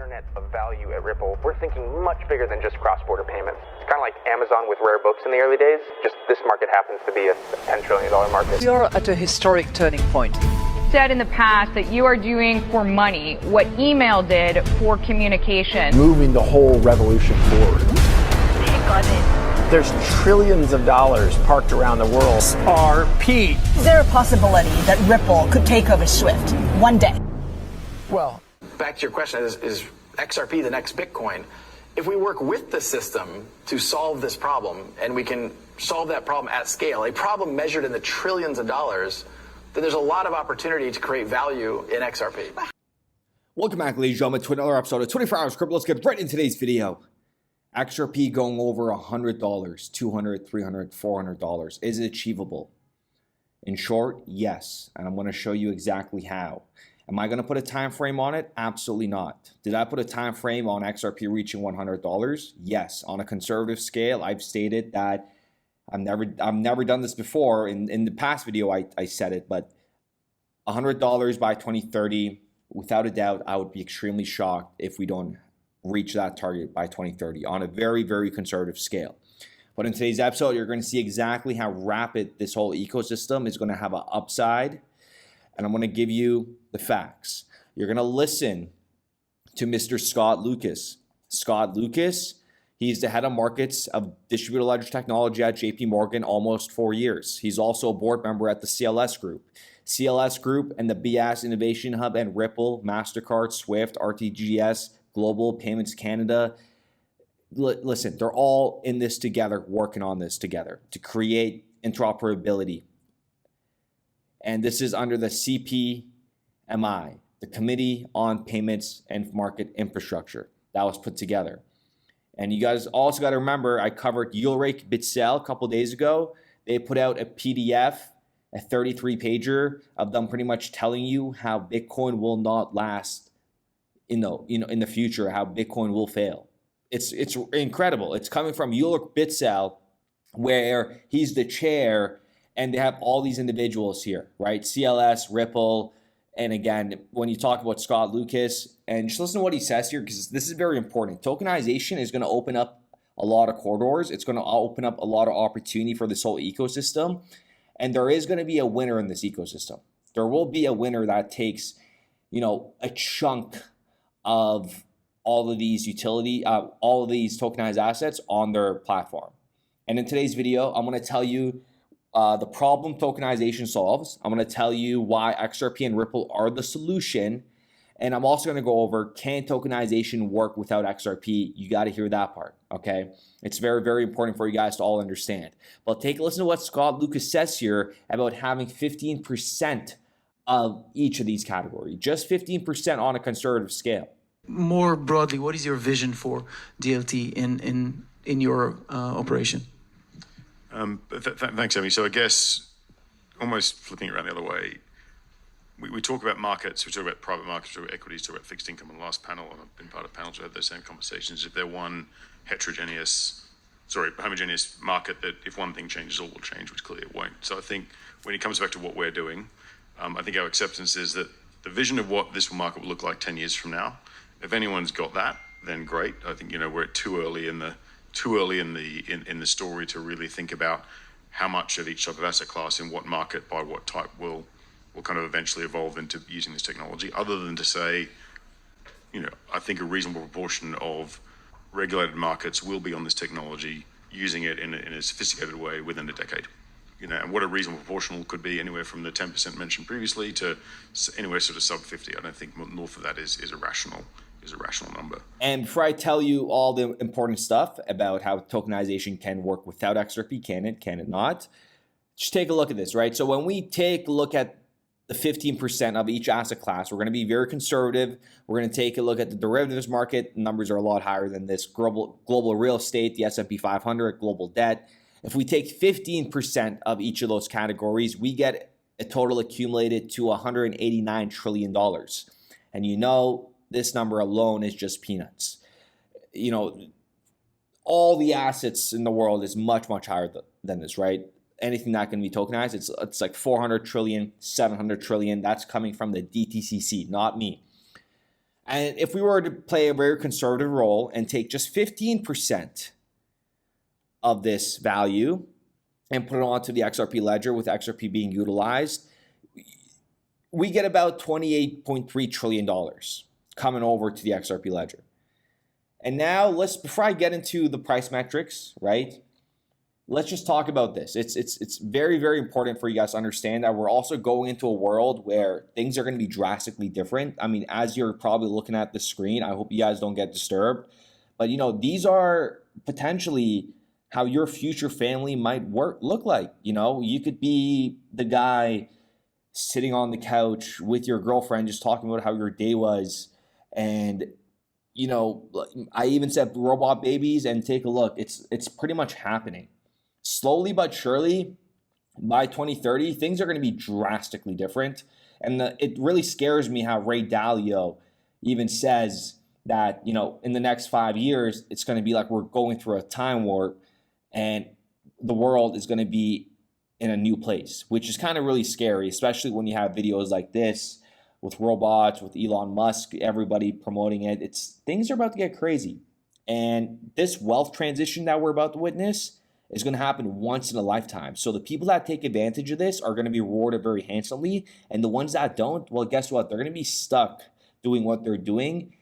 internet of value at Ripple, we're thinking much bigger than just cross-border payments. It's kind of like Amazon with rare books in the early days, just this market happens to be a $10 trillion market. We are at a historic turning point. Said in the past that you are doing for money what email did for communication. Moving the whole revolution forward. Take on it. There's trillions of dollars parked around the world. XRP. Is there a possibility that Ripple could take over SWIFT one day? Well, back to your question, is XRP the next Bitcoin? If we work with the system to solve this problem, and we can solve that problem at scale, a problem measured in the trillions of dollars, then there's a lot of opportunity to create value in XRP. Welcome back, ladies and gentlemen, to another episode of 24 Hours Crypto. Let's get right into today's video. XRP going over $100, $200, $300, $400. Is it achievable? In short, yes. And I'm going to show you exactly how. Am I going to put a time frame on it? Absolutely not. Did I put a time frame on XRP reaching $100? Yes. On a conservative scale, I've stated that I've never done this before. In the past video, I said it, but $100 by 2030, without a doubt, I would be extremely shocked if we don't reach that target by 2030 on a very, very conservative scale. But in today's episode, you're going to see exactly how rapid this whole ecosystem is going to have an upside. And I'm going to give you the facts. You're going to listen to Mr. Scott Lucas. Scott Lucas, he's the head of markets of distributed ledger technology at JP Morgan, almost 4 years. He's also a board member at the CLS Group. CLS Group and the BS Innovation Hub and Ripple, MasterCard, Swift, RTGS, Global Payments Canada. Listen, they're all in this together, working on this together to create interoperability. And this is under the CPMI, the Committee on Payments and Market Infrastructure, that was put together. And you guys also got to remember, I covered Ulrich Bitzel a couple days ago. They put out a PDF, a 33-pager of them pretty much telling you how Bitcoin will not last in the future, how Bitcoin will fail. It's incredible. It's coming from Ulrich Bitzel, where he's the chair, and they have all these individuals here, right? CLS, Ripple, and again, when you talk about Scott Lucas, and just listen to what he says here, because this is very important. Tokenization is going to open up a lot of corridors. It's going to open up a lot of opportunity for this whole ecosystem, and there is going to be a winner in this ecosystem. There will be a winner that takes, a chunk of all of these all of these tokenized assets on their platform. And in today's video, I'm going to tell you the problem tokenization solves. I'm going to tell you why XRP and Ripple are the solution. And I'm also going to go over, can tokenization work without XRP? You got to hear that part, okay? It's very, very important for you guys to all understand. But take a listen to what Scott Lucas says here about having 15% of each of these categories, just 15% on a conservative scale. More broadly, what is your vision for DLT in your operation? Thanks, Amy. So I guess almost flipping it around the other way, we talk about markets, we talk about private markets, we talk about equities, we talk about fixed income on the last panel, and I've been part of panels where I've had those same conversations. If they're one homogeneous market that if one thing changes, all will change, which clearly it won't. So I think when it comes back to what we're doing, I think our acceptance is that the vision of what this market will look like 10 years from now, if anyone's got that, then great. I think we're too early in the story to really think about how much of each type of asset class in what market by what type will kind of eventually evolve into using this technology. Other than to say, I think a reasonable proportion of regulated markets will be on this technology, using it in a sophisticated way within a decade. And what a reasonable proportion could be anywhere from the 10% mentioned previously to anywhere sort of sub 50. I don't think north of that is a rational number. And before I tell you all the important stuff about how tokenization can work without XRP, can it not? Just take a look at this, right? So when we take a look at the 15% of each asset class, we're going to be very conservative. We're going to take a look at the derivatives market. Numbers are a lot higher than this. Global real estate, the S&P 500, global debt. If we take 15% of each of those categories, we get a total accumulated to $189 trillion. And this number alone is just peanuts. All the assets in the world is much, much higher than this, right? Anything that can be tokenized, it's like 400 trillion, 700 trillion. That's coming from the DTCC, not me. And if we were to play a very conservative role and take just 15% of this value and put it onto the XRP ledger with XRP being utilized, we get about $28.3 trillion coming over to the XRP ledger. And now before I get into the price metrics, right? Let's just talk about this. It's very, very important for you guys to understand that we're also going into a world where things are going to be drastically different. I mean, as you're probably looking at the screen, I hope you guys don't get disturbed. But, these are potentially how your future family might look like. You could be the guy sitting on the couch with your girlfriend just talking about how your day was. And, I even said robot babies, and take a look. It's pretty much happening. Slowly but surely, by 2030, things are going to be drastically different. And it really scares me how Ray Dalio even says that, in the next 5 years, it's going to be like we're going through a time warp and the world is going to be in a new place, which is kind of really scary, especially when you have videos like this with robots, with Elon Musk, everybody promoting it. Things are about to get crazy. And this wealth transition that we're about to witness is going to happen once in a lifetime. So the people that take advantage of this are going to be rewarded very handsomely. And the ones that don't, well, guess what? They're going to be stuck doing what they're doing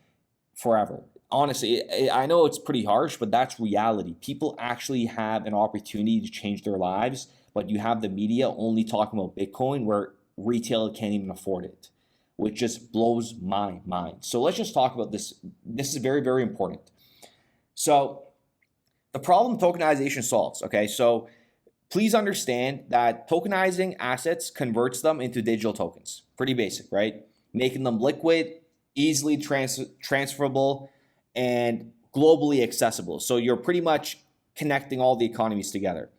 forever. Honestly, I know it's pretty harsh, but that's reality. People actually have an opportunity to change their lives, but you have the media only talking about Bitcoin where retail can't even afford it, which just blows my mind. So let's just talk about this. This is very, very important. So the problem tokenization solves, okay? So please understand that tokenizing assets converts them into digital tokens. Pretty basic, right? Making them liquid, easily transferable, and globally accessible. So you're pretty much connecting all the economies together.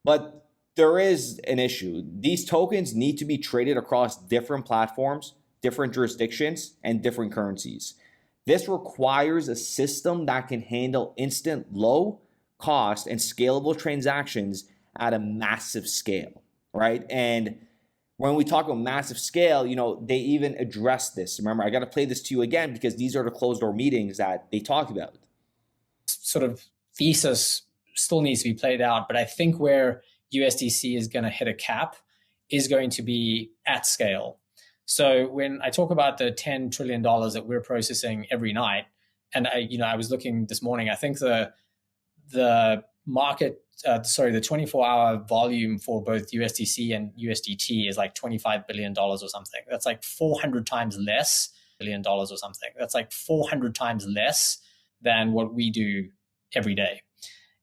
But there is an issue. These tokens need to be traded across different platforms, different jurisdictions, and different currencies. This requires a system that can handle instant low cost and scalable transactions at a massive scale, right? And when we talk about massive scale, they even address this. Remember, I got to play this to you again because these are the closed door meetings that they talk about. Sort of thesis still needs to be played out, but I think where USDC is going to hit a cap is going to be at scale. So when I talk about the $10 trillion that we're processing every night, and I was looking this morning, I think the market, the 24-hour volume for both USDC and USDT is like $25 billion or something. That's like 400 times less $1 billion or something. That's like 400 times less than what we do every day.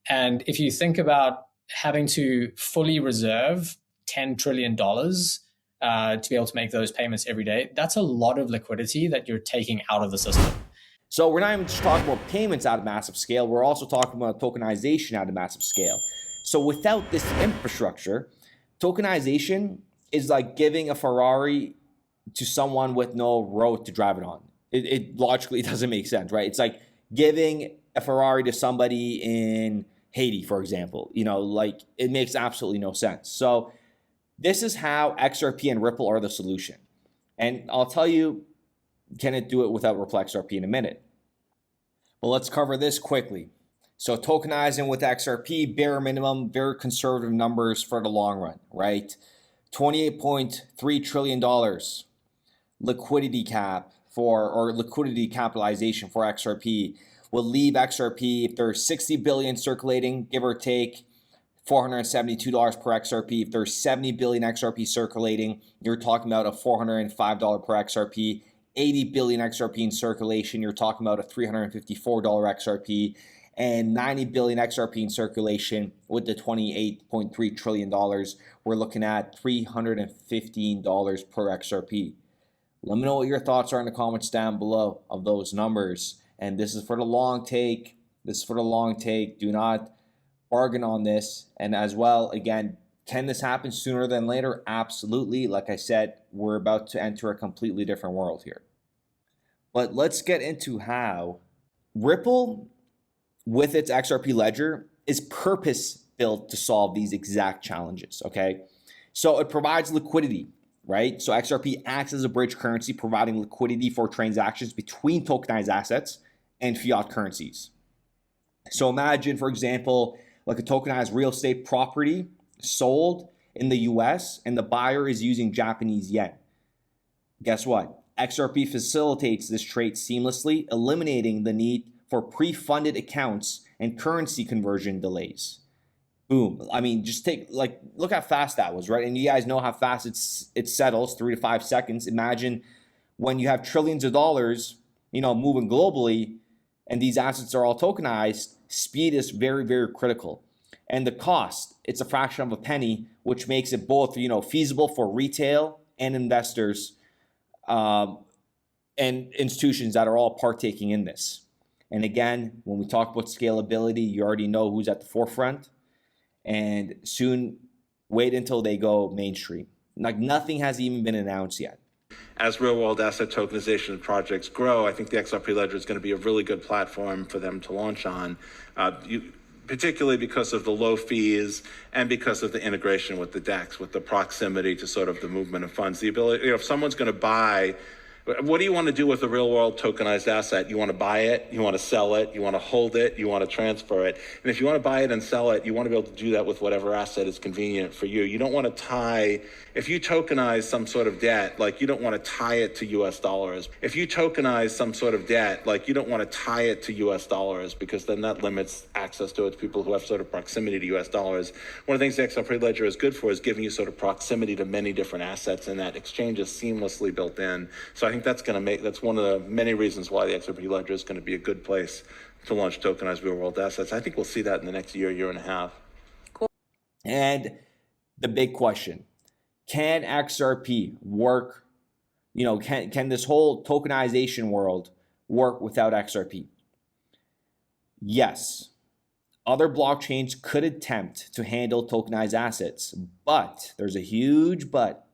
And if you think about having to fully reserve $10 trillion to be able to make those payments every day, that's a lot of liquidity that you're taking out of the system. So we're not even just talking about payments at a massive scale. We're also talking about tokenization at a massive scale. So without this infrastructure, tokenization is like giving a Ferrari to someone with no road to drive it on. It logically doesn't make sense, right? It's like giving a Ferrari to somebody in Haiti, for example. It makes absolutely no sense. So this is how XRP and Ripple are the solution. And I'll tell you, can it do it without Ripple XRP in a minute? But let's cover this quickly. So tokenizing with XRP, bare minimum, very conservative numbers for the long run, right? $28.3 trillion liquidity cap or liquidity capitalization for XRP will leave XRP, if there's 60 billion circulating, give or take, $472 per XRP. If there's 70 billion XRP circulating, you're talking about a $405 per XRP. 80 billion XRP in circulation, you're talking about a $354 XRP. And 90 billion XRP in circulation with the $28.3 trillion, we're looking at $315 per XRP. Let me know what your thoughts are in the comments down below of those numbers. And this is for the long take. This is for the long take. Do not bargain on this. And as well, again, can this happen sooner than later? Absolutely. Like I said, we're about to enter a completely different world here. But let's get into how Ripple, with its XRP ledger, is purpose built to solve these exact challenges, okay? So it provides liquidity. right? So XRP acts as a bridge currency, providing liquidity for transactions between tokenized assets and fiat currencies. So imagine, for example, like a tokenized real estate property sold in the US and the buyer is using Japanese yen. Guess what? XRP facilitates this trade seamlessly, eliminating the need for pre-funded accounts and currency conversion delays. Boom. I mean, just look how fast that was, right? And you guys know how fast it settles, 3 to 5 seconds. Imagine when you have trillions of dollars, moving globally, and these assets are all tokenized, speed is very, very critical. And the cost, it's a fraction of a penny, which makes it both, feasible for retail and investors and institutions that are all partaking in this. And again, when we talk about scalability, you already know who's at the forefront. And soon, wait until they go mainstream. Like nothing has even been announced yet. As real-world asset tokenization projects grow, I think the XRP Ledger is going to be a really good platform for them to launch on, particularly because of the low fees and because of the integration with the DEX, with the proximity to sort of the movement of funds. The ability, if someone's going to buy, what do you want to do with a real-world tokenized asset? You want to buy it, you want to sell it, you want to hold it, you want to transfer it. And if you want to buy it and sell it, you want to be able to do that with whatever asset is convenient for you. You don't want to tie, if you tokenize some sort of debt, you don't want to tie it to US dollars. If you tokenize some sort of debt, you don't want to tie it to US dollars, because then that limits access to it to people who have sort of proximity to US dollars. One of the things the XRP Ledger is good for is giving you sort of proximity to many different assets, and that exchange is seamlessly built in. So I think that's one of the many reasons why the XRP Ledger is going to be a good place to launch tokenized real world assets. I think we'll see that in the next year and a half. Cool. And the big question, can XRP work? Can this whole tokenization world work without XRP? Yes. Other blockchains could attempt to handle tokenized assets, but there's a huge but.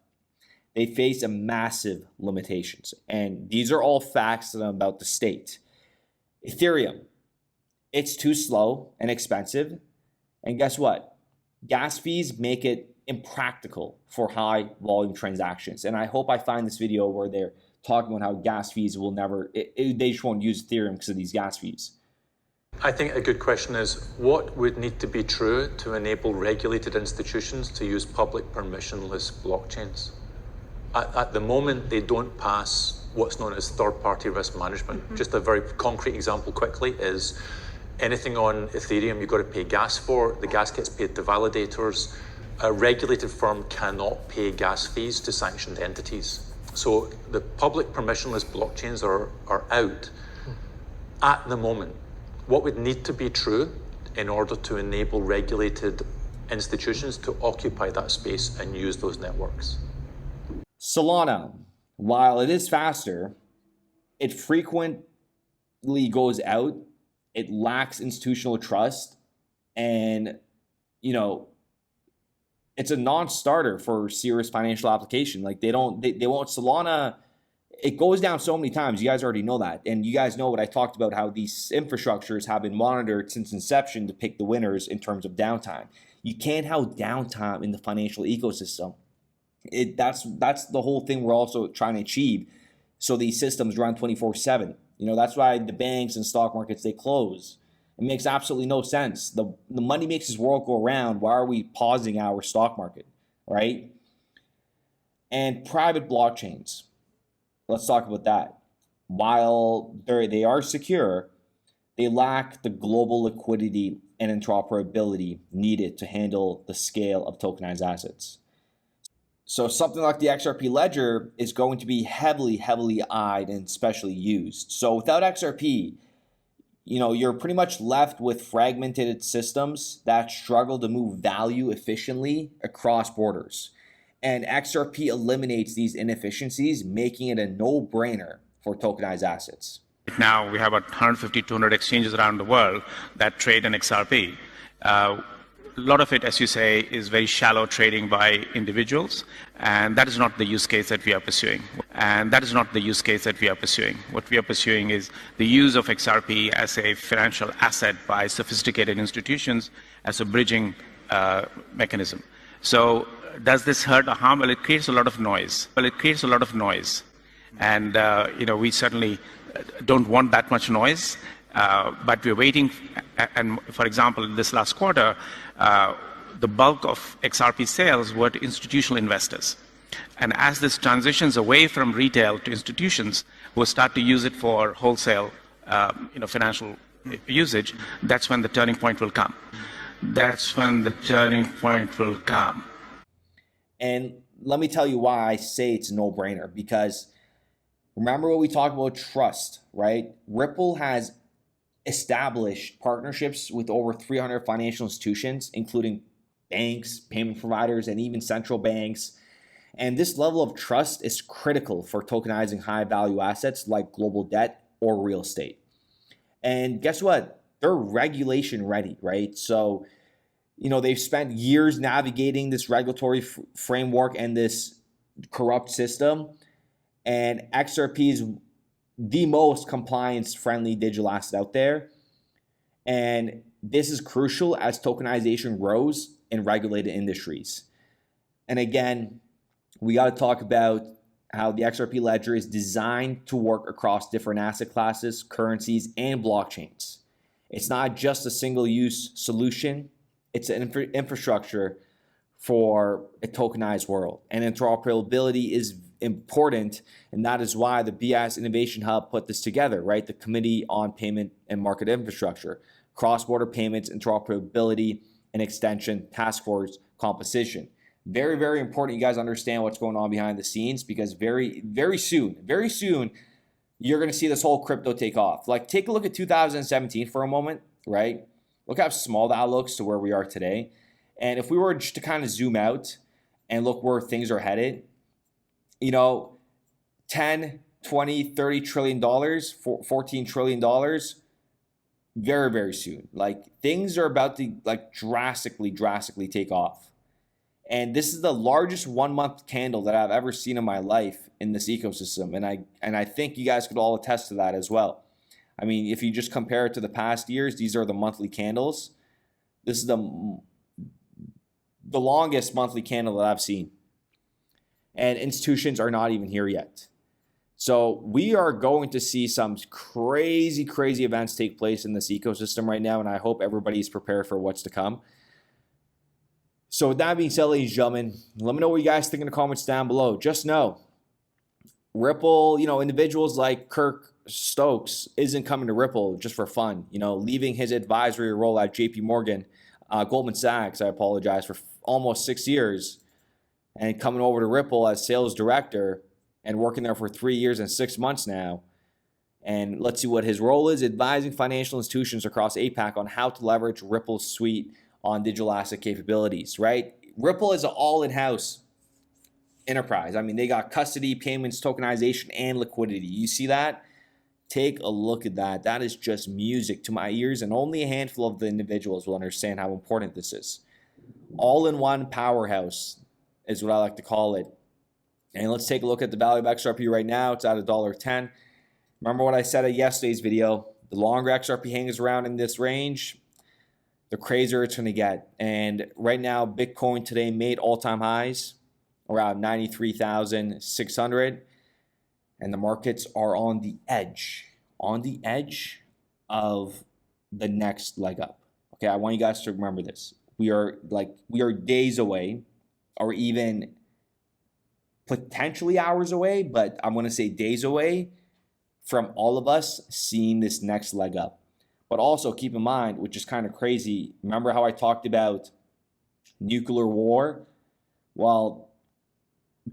They face a massive limitations. And these are all facts about the state. Ethereum, it's too slow and expensive. And guess what? Gas fees make it impractical for high volume transactions. And I hope I find this video where they're talking about how gas fees will never, they just won't use Ethereum because of these gas fees. I think a good question is, what would need to be true to enable regulated institutions to use public permissionless blockchains? At the moment, they don't pass what's known as third-party risk management. Mm-hmm. Just a very concrete example quickly is anything on Ethereum you've got to pay gas for. The gas gets paid to validators. A regulated firm cannot pay gas fees to sanctioned entities. So the public permissionless blockchains are out at the moment. What would need to be true in order to enable regulated institutions to occupy that space and use those networks? Solana, while it is faster, it frequently goes out, it lacks institutional trust, and, it's a non-starter for serious financial application. They won't, Solana, it goes down so many times. You guys already know that. And you guys know what I talked about, how these infrastructures have been monitored since inception to pick the winners in terms of downtime. You can't have downtime in the financial ecosystem. That's the whole thing we're also trying to achieve. So these systems run 24/7. That's why the banks and stock markets, they close. It makes absolutely no sense. The money makes this world go around. Why are we pausing our stock market, right? And private blockchains. Let's talk about that. While they are secure, they lack the global liquidity and interoperability needed to handle the scale of tokenized assets. So something like the XRP Ledger is going to be heavily eyed and especially used. So without XRP, you're pretty much left with fragmented systems that struggle to move value efficiently across borders. And XRP eliminates these inefficiencies, making it a no-brainer for tokenized assets. Now we have about 150, 200 exchanges around the world that trade in XRP. A lot of it, as you say, is very shallow trading by individuals, and that is not the use case that we are pursuing. What we are pursuing is the use of XRP as a financial asset by sophisticated institutions as a bridging mechanism. So does this hurt or harm? Well, it creates a lot of noise. And, we certainly don't want that much noise, but we're waiting. And for example, this last quarter, the bulk of XRP sales were to institutional investors. And as this transitions away from retail to institutions who start to use it for wholesale, financial usage, that's when the turning point will come. And let me tell you why I say it's a no-brainer, because remember what we talked about, trust, right? Ripple has established partnerships with over 300 financial institutions, including banks, payment providers, and even central banks. And this level of trust is critical for tokenizing high-value assets like global debt or real estate. And guess what? They're regulation ready, right? So, they've spent years navigating this regulatory framework and this corrupt system. And XRP is the most compliance-friendly digital asset out there. And this is crucial as tokenization grows in regulated industries. And again, we got to talk about how the XRP ledger is designed to work across different asset classes, currencies, and blockchains. It's not just a single-use solution. It's an infrastructure for a tokenized world. And interoperability is important, and that is why the BS Innovation Hub put this together, right? The Committee on Payment and Market Infrastructure, Cross-Border Payments, Interoperability, and Extension Task Force composition. Very, very important you guys understand what's going on behind the scenes, because very, very soon, you're going to see this whole crypto take off. Like, take a look at 2017 for a moment, right? Look how small that looks to where we are today. And if we were just to kind of zoom out and look where things are headed, 10, 20, 30 trillion dollars, $14 trillion, very, very soon. Like, things are about to drastically take off. And this is the largest 1 month candle that I've ever seen in my life in this ecosystem. And I think you guys could all attest to that as well. I mean, if you just compare it to the past years, these are the monthly candles. This is the longest monthly candle that I've seen. And institutions are not even here yet. So we are going to see some crazy events take place in this ecosystem right now. And I hope everybody's prepared for what's to come. So with that being said, ladies and gentlemen, let me know what you guys think in the comments down below. Just know, Ripple, individuals like Kirk Stokes isn't coming to Ripple just for fun. Leaving his advisory role at Goldman Sachs, I apologize, for almost 6 years, and coming over to Ripple as sales director and working there for 3 years and 6 months now. And let's see what his role is, advising financial institutions across APAC on how to leverage Ripple's suite on digital asset capabilities, right? Ripple is an all-in-house enterprise. I mean, they got custody, payments, tokenization, and liquidity. You see that? Take a look at that. That is just music to my ears, and only a handful of the individuals will understand how important this is. All-in-one powerhouse is what I like to call it. And let's take a look at the value of XRP right now. It's at $1.10. Remember what I said at yesterday's video. The longer XRP hangs around in this range, the crazier it's going to get. And right now, Bitcoin today made all-time highs around 93,600. And the markets are on the edge of the next leg up. Okay, I want you guys to remember this. We are days away, or even potentially hours away, but I'm going to say days away from all of us seeing this next leg up. But also keep in mind, which is kind of crazy, remember how I talked about nuclear war? Well,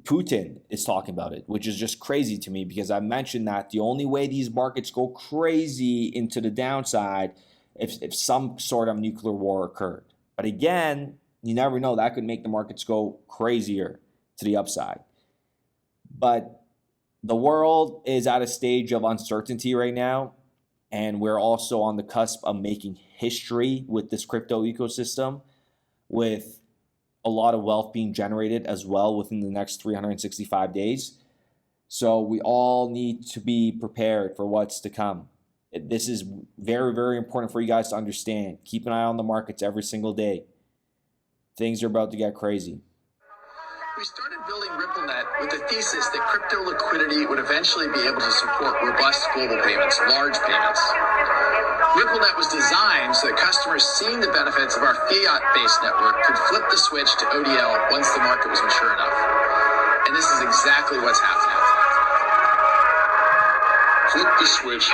Putin is talking about it, which is just crazy to me, because I mentioned that the only way these markets go crazy into the downside if some sort of nuclear war occurred. But again, you never know. That could make the markets go crazier to the upside. But the world is at a stage of uncertainty right now. And we're also on the cusp of making history with this crypto ecosystem, with a lot of wealth being generated as well within the next 365 days. So we all need to be prepared for what's to come. This is very, very important for you guys to understand. Keep an eye on the markets every single day. Things are about to get crazy. We started building RippleNet with the thesis that crypto liquidity would eventually be able to support robust global payments, large payments. RippleNet was designed so that customers seeing the benefits of our fiat-based network could flip the switch to ODL once the market was mature enough. And this is exactly what's happening. Flip the switch.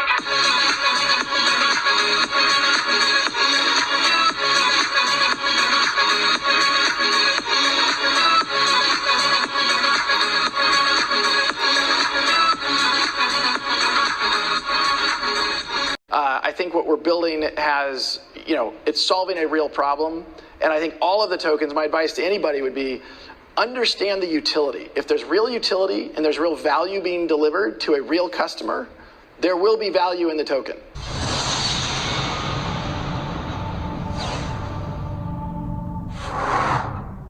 I think what we're building has, it's solving a real problem. And I think all of the tokens, my advice to anybody would be, understand the utility. If there's real utility and there's real value being delivered to a real customer, there will be value in the token.